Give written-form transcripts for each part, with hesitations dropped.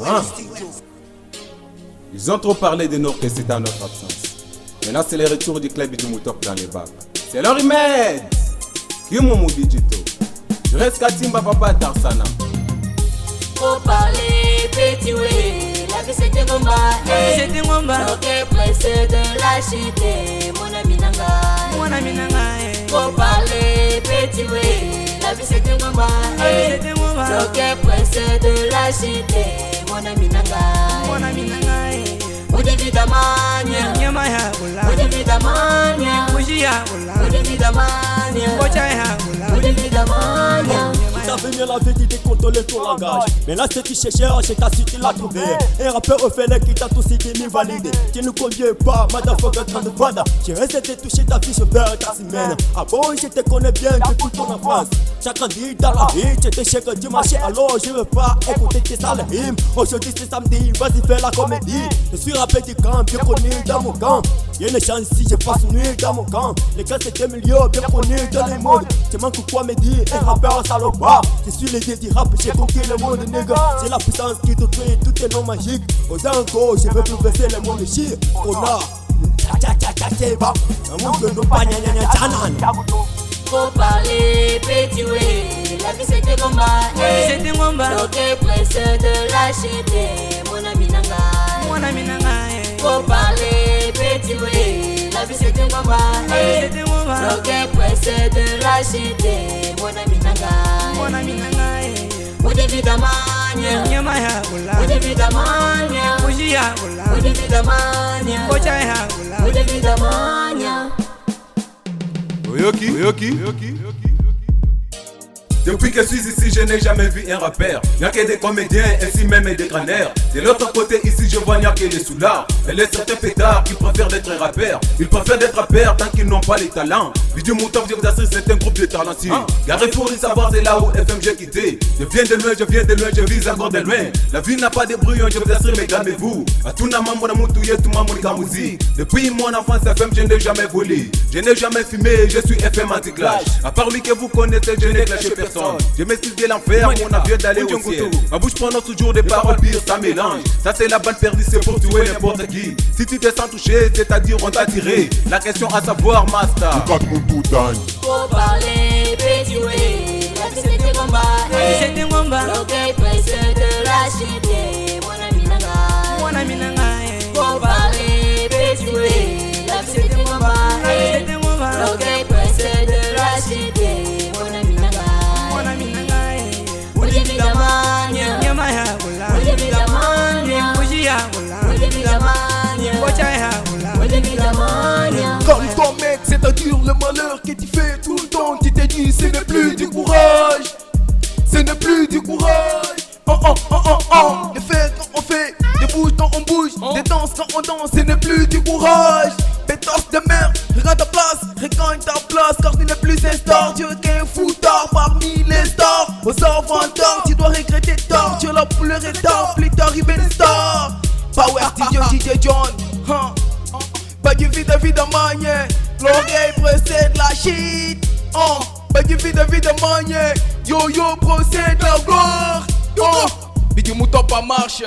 Hein? Ils ont trop parlé de nous que c'était à notre absence. Maintenant c'est le retour du club du Moutok dans les bacs. C'est leur remède. Kimoumou Digito. Je reste Katimba Papa Tarsana. Faut parler petit ouais. La vie c'était Ngomba. C'était Ngomba. Ok pressé de la cité. Mon ami Nanga. Mon ami Nanga. Faut parler petit ouais. La vie c'était Ngomba. C'était Ngomba. Ok pressé de la cité. Mon ami Nanga. Mon ami Nanga. Udivithamanya. Nyama ya ula. Udivithamanya. Uji ya ula. Udivithamanya. Bocha ya ula. Udivithamanya. T'avais bien la vie qui contrôlait ton langage. Mais là c'est qui cherchait, j'ai ta suite tu l'as trouvé. Un rappeur au fait qui t'a tout cité ni validé. Tu ne conviens pas, motherfucker train de vada. J'ai resté touché ta vie, je perds ta semaine. Ah bon, je te connais bien depuis ton enfance. Chacun dit dans la vie, tu étais chèque du marché. Alors je veux pas écouter tes sales rimes. Aujourd'hui c'est samedi, vas-y fais la comédie. Je suis rappelé du camp, bien connu dans mon camp. Y'a une chance si j'ai pas sonné dans mon camp. Les gars c'est des millions, bien connus dans le monde. Tu manques quoi me dire, un rappeur salopard. Je suis le dieu du rap, j'ai conquis le monde nègre. C'est la puissance qui te crée, tout est non magique. Aux angles, je veux plus verser le monde chier. On a faut parler petit ouais. La vie c'était Ngomba. C'était Ngomba. Ok pressé de la cité. Mon ami Nanga. Mon ami Nanga. Faut parler petit ouais. La vie c'était Ngomba. C'était Ngomba. Ok pressé de la cité. Mon ami Nanga. Mon ami Nanga. Udivithamanya. Nyama ya ula. Udivithamanya. Uji ya ula. Udivithamanya. Bocha ya ula. Udivithamanya. Oyoki. Depuis que je suis ici, je n'ai jamais vu un rappeur. Y'a que des comédiens, ainsi même des grandaires. De l'autre côté, ici, je vois y'a que des soulards. Et les certains pétards qui préfèrent d'être rappeurs. Ils préfèrent d'être rappeurs tant qu'ils n'ont pas les talents. Vidéo Moutok, je vous assure, c'est un groupe de talentueux. Garé pour y savoir, c'est là où FM j'ai quitté. Je viens de loin, je vise encore de loin. La vie n'a pas de bruit, je vous assure, mais calmez-vous. A tout n'a maman moutouye, tout maman kamouzi. Depuis mon enfance, FM, je n'ai jamais volé. Je n'ai jamais fumé, je suis FM anti-clash. À part lui que vous connaissez, je n'ai clashé personne. Je m'excuse de l'enfer, mon avion d'aller au ciel. Ma bouche prononce toujours des paroles pires, ça mélange. Ça c'est la balle perdue, c'est pour tuer n'importe qui. Si tu te sens touché, c'est-à-dire on t'a tiré. La question à savoir, master. Faut parler, petit ouais. La vie c'était Ngomba. C'était Ngomba. Ok pressé de la cité. Mon ami Nanga. Mon ami Nanga. Faut parler, petit ouais. La vie c'était Ngomba. C'était Ngomba. Ok pressé de la cité. Mon ami Nanga. Mon ami Nanga. Udivithamanya. Nyama ya ula. Udivithamanya. Uji ya ula. Udivithamanya. Bocha ya ula. Udivithamanya. Comme ton mec, c'est-à-dire le malheur que tu fais tout le temps. Tu t'es dit, ce n'est plus du courage. Ce n'est plus du courage. Des faits quand on fait, des bouges quand on bouge, des danses quand on danse, ce n'est plus du courage. Pétasse de merde, regarde ta place, regagne ta place, car tu n'es plus un star, tu es qu'un foutard parmi les stars. Aux avant-tard, tu dois regretter tard, tu l'as pleuré tard, plus tard il est une star. Power DJ John, pas du vide de manière, l'oreille précède la shit. Pas du vide de manière, yo procède la gloire. Bidi Moutok pas marche.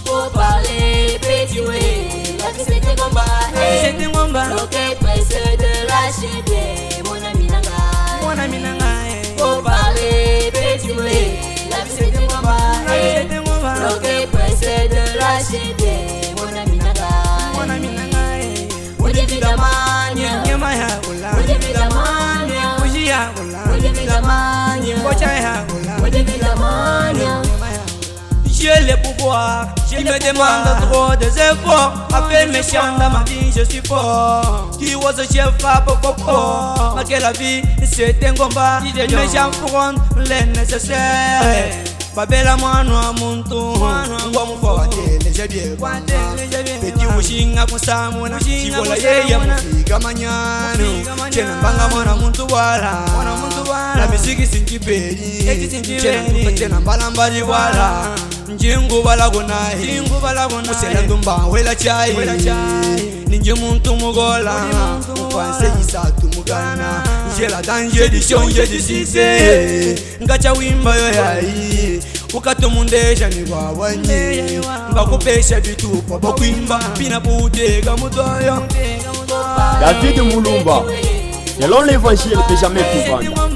Faut parler, petit ouais. La vie c'était Ngomba. C'était Ngomba. Ok pressé de la cité. Mon ami Nanga. Mon ami Nanga. Faut parler, petit ouais. La vie c'était Ngomba. C'était Ngomba. Ok pressé de la cité. Mon ami Nanga. Mon ami Nanga. Udivithamanya. Nyama ya ula. Udivithamanya. Uji ya ula. Udivithamanya. Bocha ya ula. Udivithamanya. J'ai les pouvoirs, je me demande trop des efforts. Appelle mes chants dans ma vie, je suis fort. Qui ose chef à Pocopo. Malgré la vie, c'est un combat. Mes gens feront les nécessaires. Babela mwana wa muntu ngwa mufawadele jabye Peti ushinga kusamuna Chibola yeye mufika manyano Chena mbanga mwana muntu wala La misiki sinjibeli Chena mbala mbali wala Njingu bala gunahi Musela ndumba wela chai Ninje muntu mugola Mfanse yisatu mugana la danger de changer de succès. Ngacha wimba yo yayi ukatomundesha ni wawanye bakupesha vitupo bakwimba pina butega mutoyo. David Moulumba, selon l'évangile de jamais tout vendre.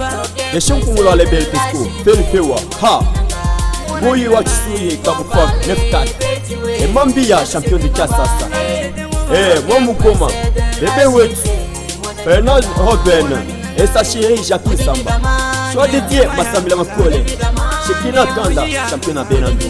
Les chants pour les belles pesco, Felipewa, Ha, Moyi Watsui, Kabufak, 9-4. Et Mambia, champion de Kassasa. Et Mwamukoma, Bébé Wet, Fernand Robben, et sa chérie Jackie Samba. Soit dédié Massambila Makole, Shekina Kanda, champion à Benandou.